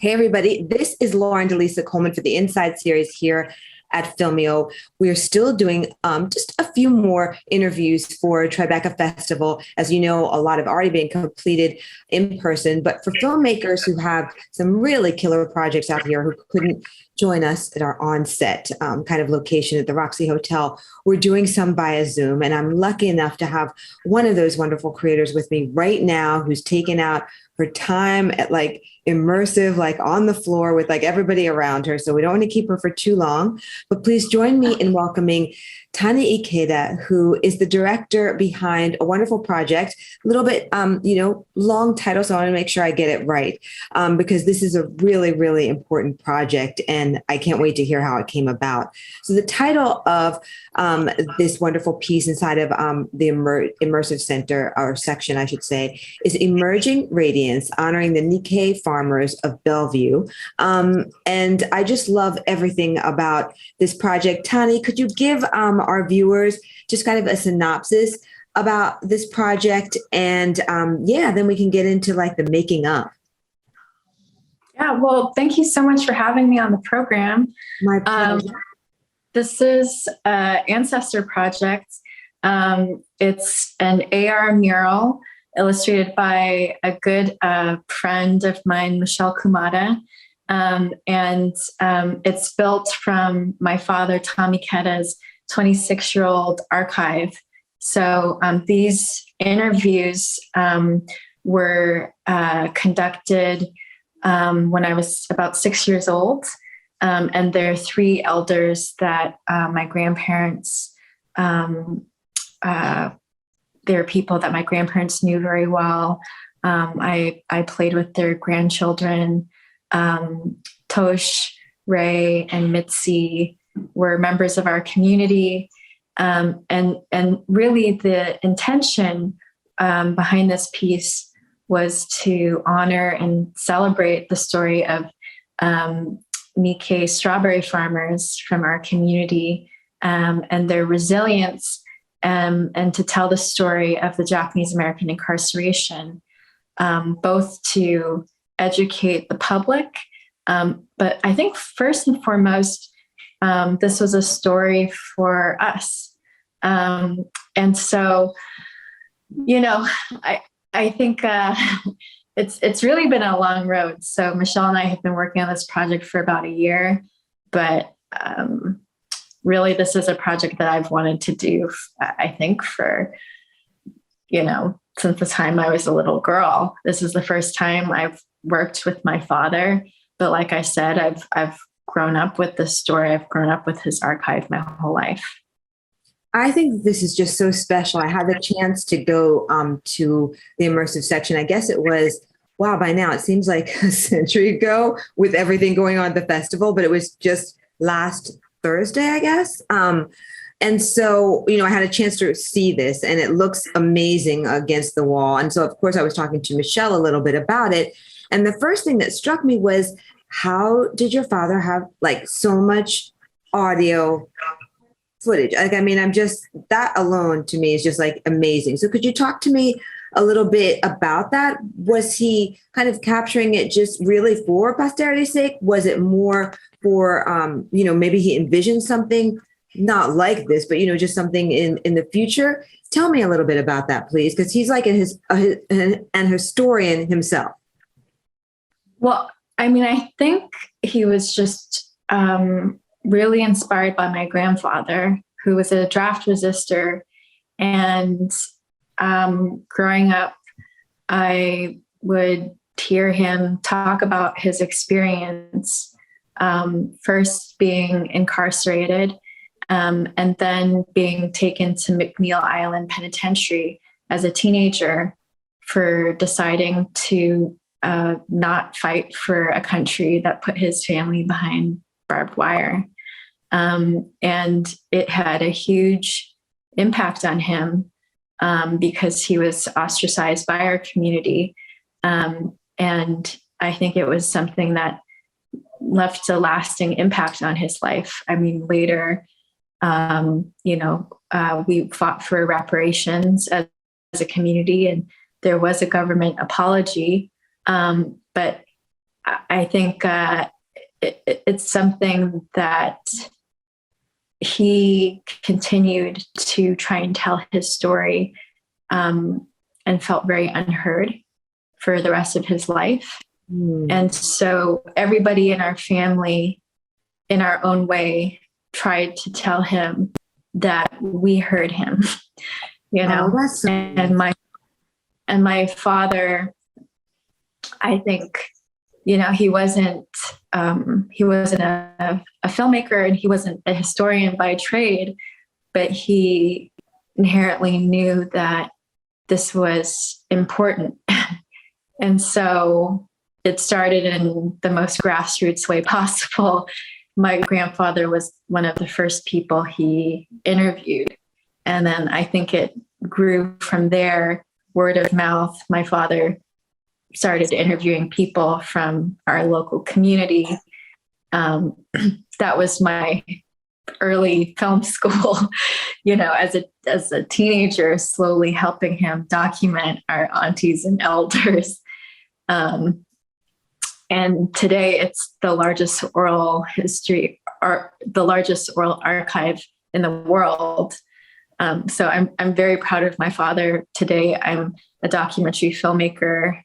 Hey, everybody. This is Lauren DeLisa Coleman for the Inside series here at Filmio. We're still doing just a few more interviews for Tribeca Festival. As you know, a lot have already been completed in person, but for filmmakers who have some really killer projects out here who couldn't join us at our on-set kind of location at the Roxy Hotel, we're doing some via Zoom. And I'm lucky enough to have one of those wonderful creators with me right now who's taken out her time at like immersive, like on the floor with like everybody around her. So we don't want to keep her for too long, but please join me in welcoming Tani Ikeda, who is the director behind a wonderful project, a little bit, long title. So I want to make sure I get it right because this is a really, really important project and I can't wait to hear how it came about. So the title of this wonderful piece inside of the Immersive Center, or section, I should say, is Emerging Radiance, honoring the Nikkei farmers of Bellevue. And I just love everything about this project. Tani, could you give our viewers just kind of a synopsis about this project? And then we can get into like the making of. Yeah, well, thank you so much for having me on the program. My pleasure. This is an Ancestor project. It's an AR mural illustrated by a good friend of mine, Michelle Kumata. And it's built from my father, Tani Ikeda's 26-year-old archive. So these interviews were conducted when I was about 6 years old. And there are three elders that my grandparents, they're people that my grandparents knew very well. I played with their grandchildren. Tosh, Ray, and Mitzi were members of our community. And really the intention behind this piece was to honor and celebrate the story of Nikkei strawberry farmers from our community and their resilience, and to tell the story of the Japanese American incarceration, both to educate the public. But I think first and foremost, this was a story for us. And so, I think it's really been a long road. So Michelle and I have been working on this project for about a year, but really this is a project that I've wanted to do, I think for, since the time I was a little girl. This is the first time I've worked with my father. But like I said, I've grown up with this story. I've grown up with his archive my whole life. I think this is just so special. I had the chance to go to the immersive section. I guess it was, wow, by now it seems like a century ago with everything going on at the festival, but it was just last Thursday, I guess. And so, I had a chance to see this and it looks amazing against the wall. And so, of course, I was talking to Michelle a little bit about it. And the first thing that struck me was, how did your father have like so much audio footage? I'm just, that alone to me is just like amazing. So could you talk to me a little bit about that? Was he kind of capturing it just really for posterity's sake? Was it more for, maybe he envisioned something not like this, but, just something in the future? Tell me a little bit about that, please. Because he's like an historian himself. Well, I think he was just really inspired by my grandfather, who was a draft resistor. And growing up, I would hear him talk about his experience, first being incarcerated, and then being taken to McNeil Island Penitentiary as a teenager for deciding to not fight for a country that put his family behind barbed wire. And it had a huge impact on him because he was ostracized by our community. And I think it was something that left a lasting impact on his life. Later, we fought for reparations as a community, and there was a government apology. But I think it's something that he continued to try and tell his story, and felt very unheard for the rest of his life. And so everybody in our family, in our own way, tried to tell him that we heard him, and my father, I think, he wasn't a filmmaker, and he wasn't a historian by trade, but he inherently knew that this was important. And so it started in the most grassroots way possible. My grandfather was one of the first people he interviewed. And then I think it grew from there, word of mouth. My father started interviewing people from our local community. That was my early film school, as a teenager, slowly helping him document our aunties and elders. And today it's the largest oral archive in the world. So I'm very proud of my father. Today I'm a documentary filmmaker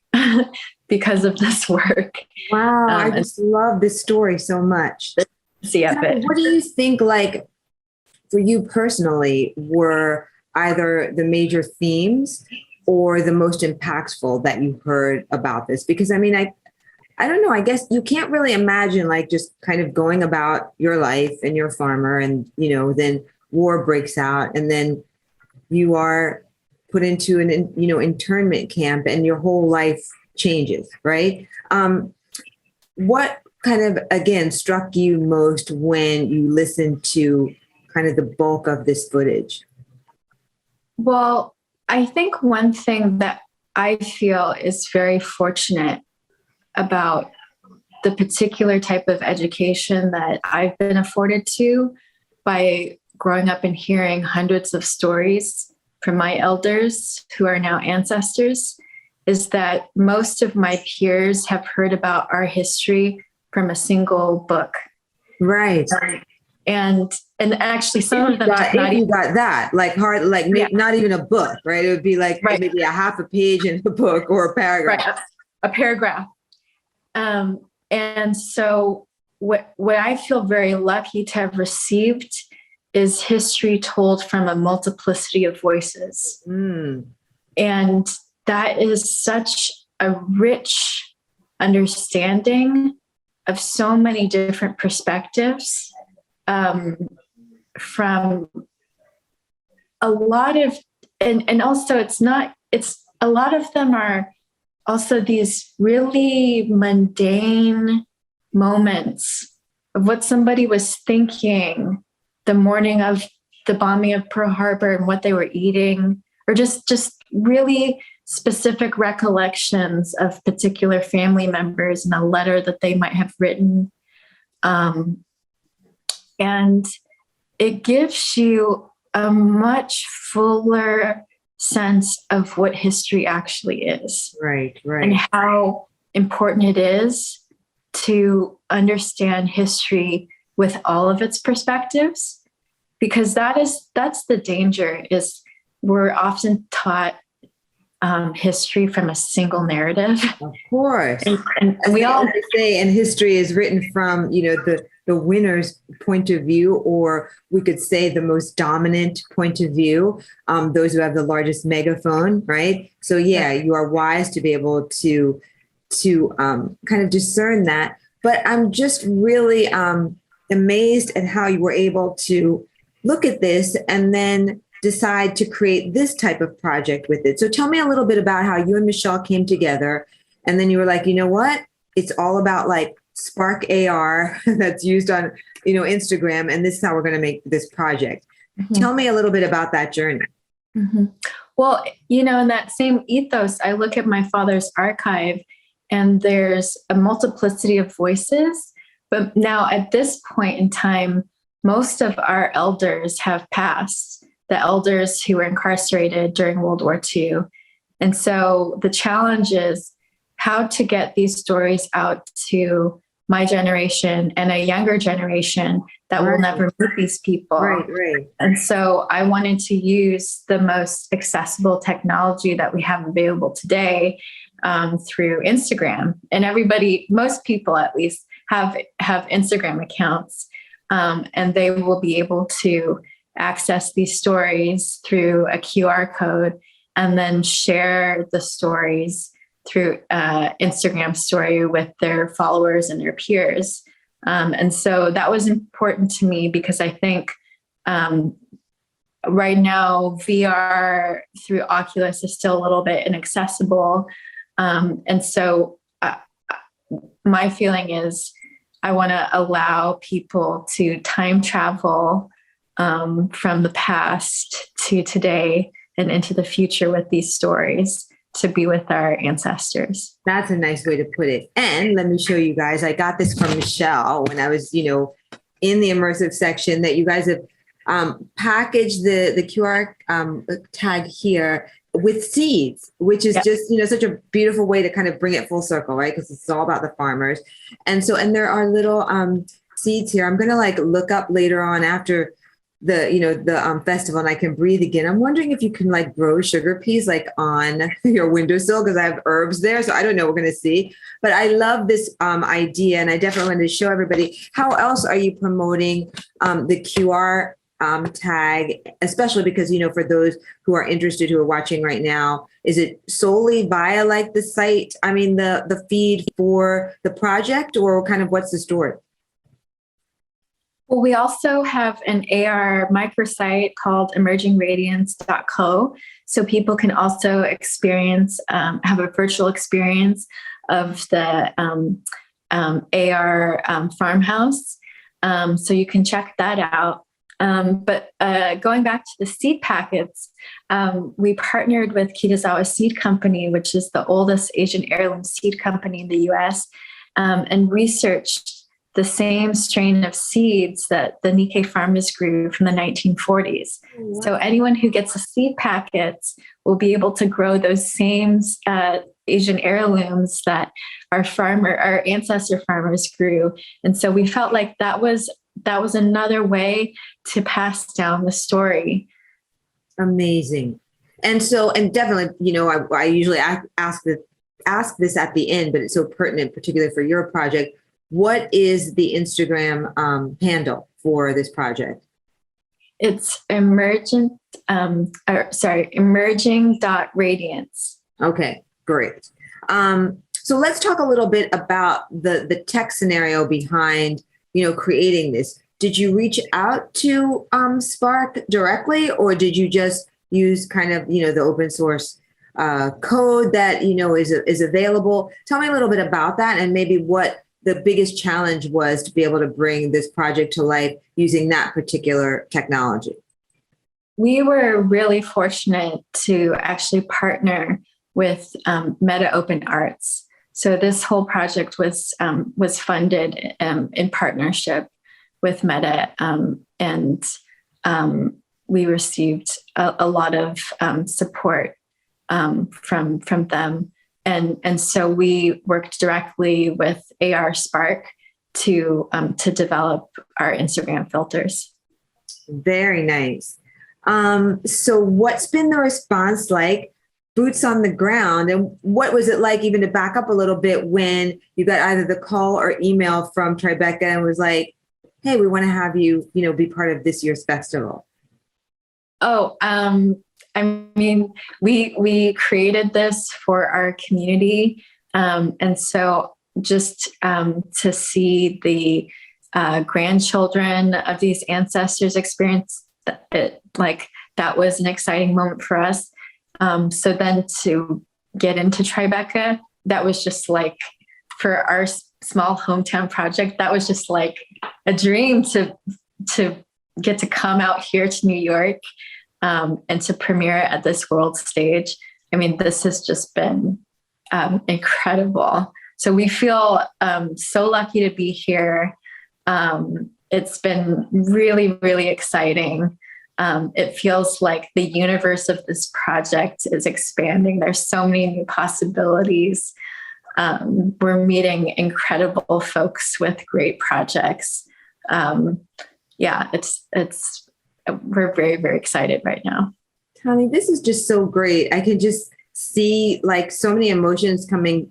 because of this work. Wow, I just love this story so much. What do you think, like, for you personally, were either the major themes or the most impactful that you heard about this? Because I don't know, I guess you can't really imagine like just kind of going about your life and you're a farmer and, then war breaks out and then you are put into an, internment camp and your whole life changes, right? What kind of, again, struck you most when you listened to kind of the bulk of this footage? Well, I think one thing that I feel is very fortunate about the particular type of education that I've been afforded to by growing up and hearing hundreds of stories from my elders who are now ancestors is that most of my peers have heard about our history from a single book. Right. And actually some of them not even got that, like hard, like not even a book, right? It would be like maybe a half a page in a book or a paragraph. Right. A paragraph. And so what I feel very lucky to have received is history told from a multiplicity of voices. And that is such a rich understanding of so many different perspectives, from a lot of, and also it's a lot of them are also these really mundane moments of what somebody was thinking the morning of the bombing of Pearl Harbor and what they were eating, or just really specific recollections of particular family members and a letter that they might have written. And it gives you a much fuller sense of what history actually is. Right. And how important it is to understand history with all of its perspectives, because that's the danger, is we're often taught history from a single narrative. Of course. And we all say, and history is written from, the winner's point of view, or we could say the most dominant point of view, those who have the largest megaphone, right? So you are wise to be able to kind of discern that. But I'm just really amazed at how you were able to look at this and then decide to create this type of project with it. So tell me a little bit about how you and Michelle came together, and then you were like, you know what? It's all about like Spark AR that's used on, Instagram, and this is how we're going to make this project. Mm-hmm. Tell me a little bit about that journey. Mm-hmm. Well, in that same ethos, I look at my father's archive and there's a multiplicity of voices. But now at this point in time, most of our elders have passed, the elders who were incarcerated during World War II. And so the challenge is, how to get these stories out to my generation and a younger generation that will never meet these people. Right. And so I wanted to use the most accessible technology that we have available today through Instagram. And most people at least, have Instagram accounts, and they will be able to access these stories through a QR code and then share the stories through Instagram story with their followers and their peers. And so that was important to me because I think right now VR through Oculus is still a little bit inaccessible. And so my feeling is I want to allow people to time travel from the past to today and into the future with these stories to be with our ancestors. That's a nice way to put it. And let me show you guys. I got this from Michelle when I was, in the immersive section, that you guys have packaged the QR tag here with seeds, which is just, such a beautiful way to kind of bring it full circle, right? Because it's all about the farmers. And there are little seeds here. I'm going to look up later on after the festival and I can breathe again. I'm wondering if you can grow sugar peas on your windowsill, because I have herbs there. So I don't know, we're going to see, but I love this idea. And I definitely wanted to show everybody, how else are you promoting the QR tag, especially because, for those who are interested, who are watching right now, is it solely via the site? I mean, the feed for the project, or kind of what's the story? Well, we also have an AR microsite called emergingradiance.co. So people can also have a virtual experience of the AR farmhouse. So you can check that out. But going back to the seed packets, we partnered with Kitazawa Seed Company, which is the oldest Asian heirloom seed company in the US, and researched the same strain of seeds that the Nikkei farmers grew from the 1940s. Wow. So anyone who gets the seed packets will be able to grow those same Asian heirlooms that our ancestor farmers grew. And so we felt like that was another way to pass down the story. Amazing. And definitely, I usually ask this at the end, but it's so pertinent, particularly for your project. What is the Instagram handle for this project? It's emerging.radiance. Okay, great. So let's talk a little bit about the tech scenario behind, creating this. Did you reach out to Spark directly, or did you just use kind of, the open source code that, is available? Tell me a little bit about that, and maybe what the biggest challenge was to be able to bring this project to life using that particular technology. We were really fortunate to actually partner with Meta Open Arts. So this whole project was funded in partnership with Meta, and we received a lot of support from them. And so we worked directly with AR Spark to develop our Instagram filters. Very nice. So what's been the response like, boots on the ground? And what was it like, even to back up a little bit, when you got either the call or email from Tribeca and was like, hey, we want to have you, be part of this year's festival? Oh, I mean, we created this for our community. And so just to see the grandchildren of these ancestors experience it, that was an exciting moment for us. So then to get into Tribeca, that was just for our small hometown project, that was just a dream to get to come out here to New York and to premiere at this world stage. I mean, this has just been incredible. So we feel so lucky to be here. It's been really, really exciting. It feels like the universe of this project is expanding. There's so many new possibilities. We're meeting incredible folks with great projects. We're very, very excited right now. Tani, this is just so great. I can just see like so many emotions coming,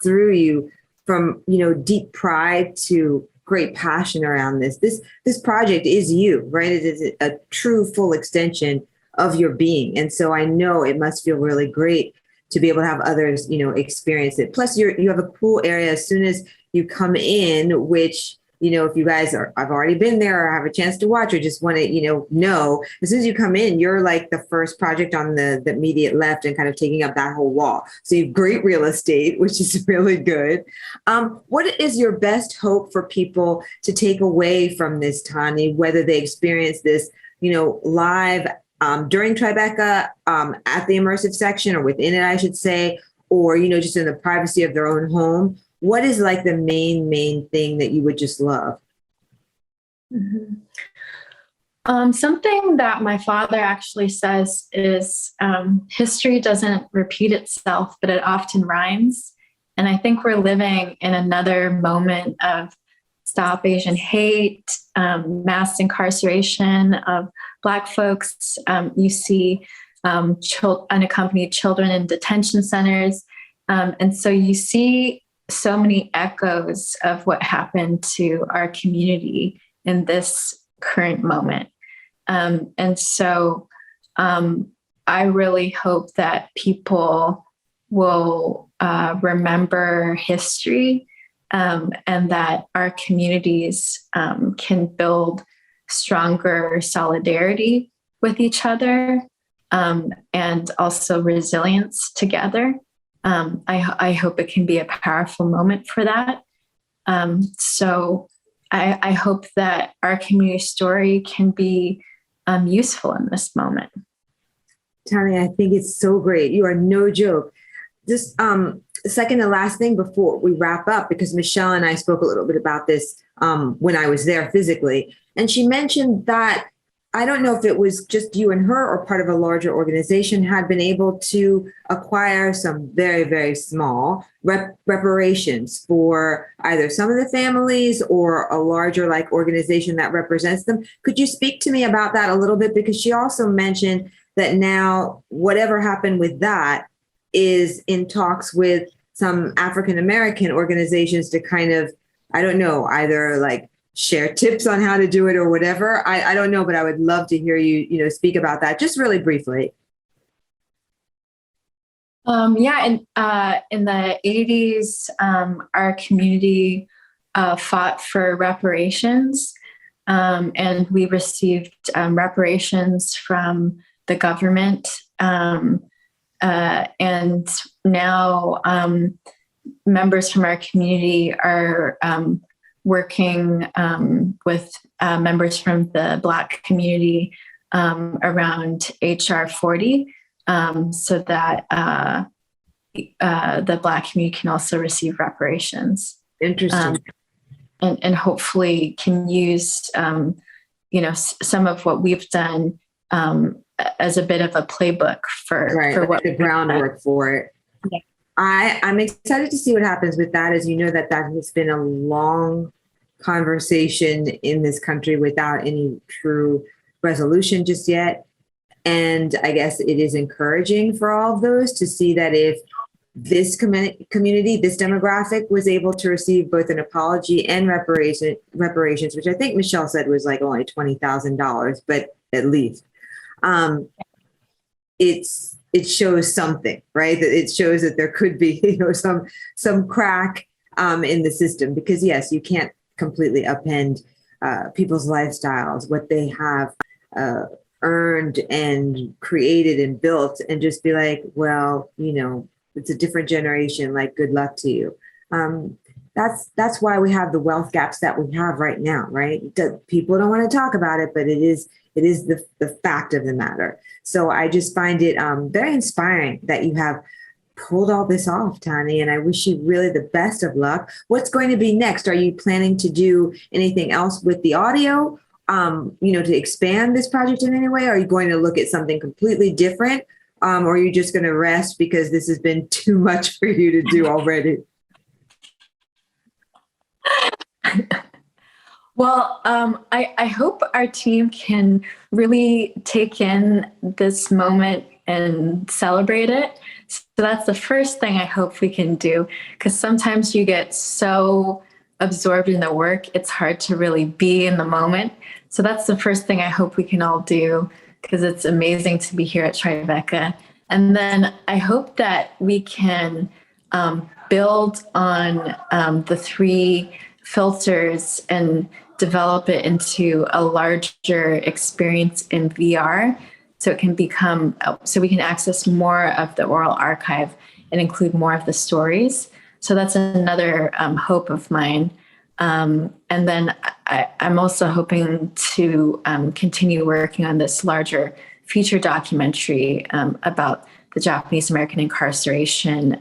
through you, from, deep pride to great passion around this. This project is you, right? It is a true full extension of your being. And so I know it must feel really great to be able to have others, experience it. Plus you have a cool area as soon as you come in, which, if you guys I've already been there or have a chance to watch or just want to, know, as soon as you come in, you're like the first project on the immediate left and kind of taking up that whole wall. So you have great real estate, which is really good. What is your best hope for people to take away from this, Tani, whether they experience this, live during Tribeca, at the immersive section or within it, I should say, or, just in the privacy of their own home? What is like the main thing that you would just love? Mm-hmm. Something that my father actually says is history doesn't repeat itself, but it often rhymes. And I think we're living in another moment of Stop Asian Hate, mass incarceration of Black folks. You see unaccompanied children in detention centers. And so you see so many echoes of what happened to our community in this current moment. And so I really hope that people will remember history, and that our communities can build stronger solidarity with each other, and also resilience together. I hope it can be a powerful moment for that. So I hope that our community story can be useful in this moment. Tani, I think it's so great. You are no joke. Just second to last thing before we wrap up, because Michelle and I spoke a little bit about this when I was there physically. And she mentioned that, I don't know if it was just you and her or part of a larger organization, had been able to acquire some very, very small reparations for either some of the families or a larger like organization that represents them. Could you speak to me about that a little bit? Because she also mentioned that now whatever happened with that is in talks with some African-American organizations to kind of, I don't know, either like share tips on how to do it or whatever. I don't know, but I would love to hear you, speak about that just really briefly. In the 80s, our community fought for reparations, and we received reparations from the government. And now members from our community are working with members from the Black community around HR 40, so that the Black community can also receive reparations. Interesting. And hopefully can use, some of what we've done as a bit of a playbook for what the groundwork for it. Yeah. I'm excited to see what happens with that. As you know, that has been a long conversation in this country without any true resolution just yet. And I guess it is encouraging for all of those to see that if this community, this demographic was able to receive both an apology and reparations, which I think Michelle said was like only $20,000, but at least it shows something, right? That it shows that there could be, some crack in the system, because yes, you can't completely upend people's lifestyles, what they have earned and created and built, and just be like, well, it's a different generation, like, good luck to you. That's why we have the wealth gaps that we have right now, right? People don't want to talk about it, but it is the fact of the matter. So I just find it very inspiring that you have pulled all this off, Tani, and I wish you really the best of luck. What's going to be next? Are you planning to do anything else with the audio, to expand this project in any way? Are you going to look at something completely different? Or are you just going to rest because this has been too much for you to do already? Well, I hope our team can really take in this moment and celebrate it. So that's the first thing I hope we can do, because sometimes you get so absorbed in the work, it's hard to really be in the moment. So that's the first thing I hope we can all do, because it's amazing to be here at Tribeca. And then I hope that we can build on the three filters and develop it into a larger experience in VR, so it can become, so we can access more of the oral archive and include more of the stories. So that's another hope of mine. And then I'm also hoping to continue working on this larger feature documentary about the Japanese American incarceration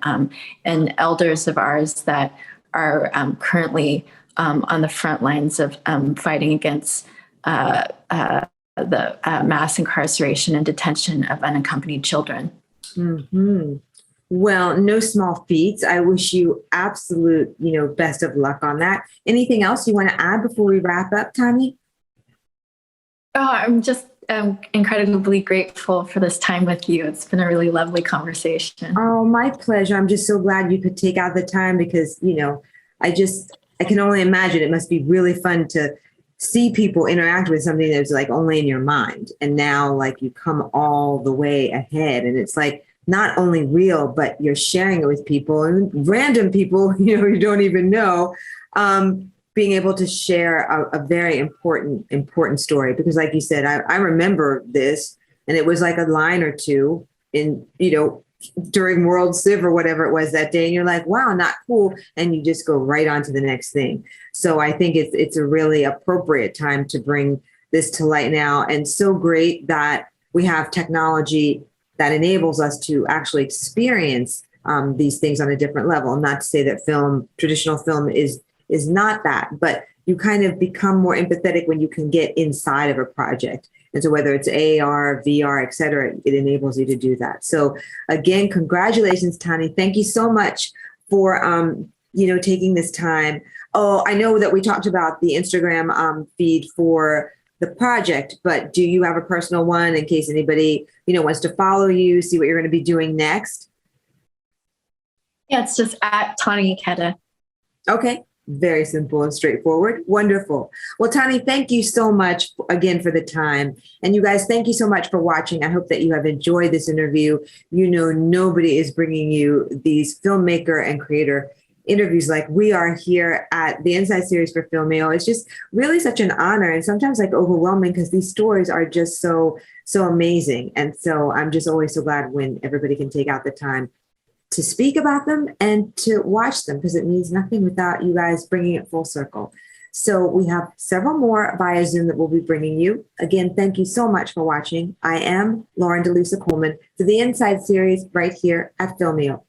and elders of ours that are currently on the front lines of fighting against the mass incarceration and detention of unaccompanied children. Mm-hmm. Well, no small feats. I wish you absolute, best of luck on that. Anything else you want to add before we wrap up, Tani? Oh, I'm just incredibly grateful for this time with you. It's been a really lovely conversation. Oh, my pleasure. I'm just so glad you could take out the time because, I can only imagine it must be really fun to see people interact with something that's like only in your mind. And now like you come all the way ahead and it's like not only real, but you're sharing it with people and random people, you don't even know. Being able to share a very important story, because like you said, I remember this and it was like a line or two in, during World Civ or whatever it was that day. And you're like, wow, not cool. And you just go right on to the next thing. So I think it's a really appropriate time to bring this to light now. And so great that we have technology that enables us to actually experience these things on a different level. Not to say that traditional film is not that, but you kind of become more empathetic when you can get inside of a project. And so whether it's AR, VR, et cetera, it enables you to do that. So again, congratulations, Tani. Thank you so much for, taking this time. Oh, I know that we talked about the Instagram feed for the project, but do you have a personal one in case anybody, wants to follow you, see what you're going to be doing next? Yeah, it's just at Tani Ikeda. Okay. Very simple and straightforward. Wonderful. Well, Tani, thank you so much again for the time. And you guys, thank you so much for watching. I hope that you have enjoyed this interview. Nobody is bringing you these filmmaker and creator interviews like we are here at the Inside Series for Filmmaker. It's just really such an honor and sometimes like overwhelming because these stories are just so amazing. And so I'm just always so glad when everybody can take out the time to speak about them and to watch them, because it means nothing without you guys bringing it full circle. So we have several more via Zoom that we'll be bringing you. Again, thank you so much for watching. I am Lauren DeLucia Coleman for the Inside Series right here at Filmio.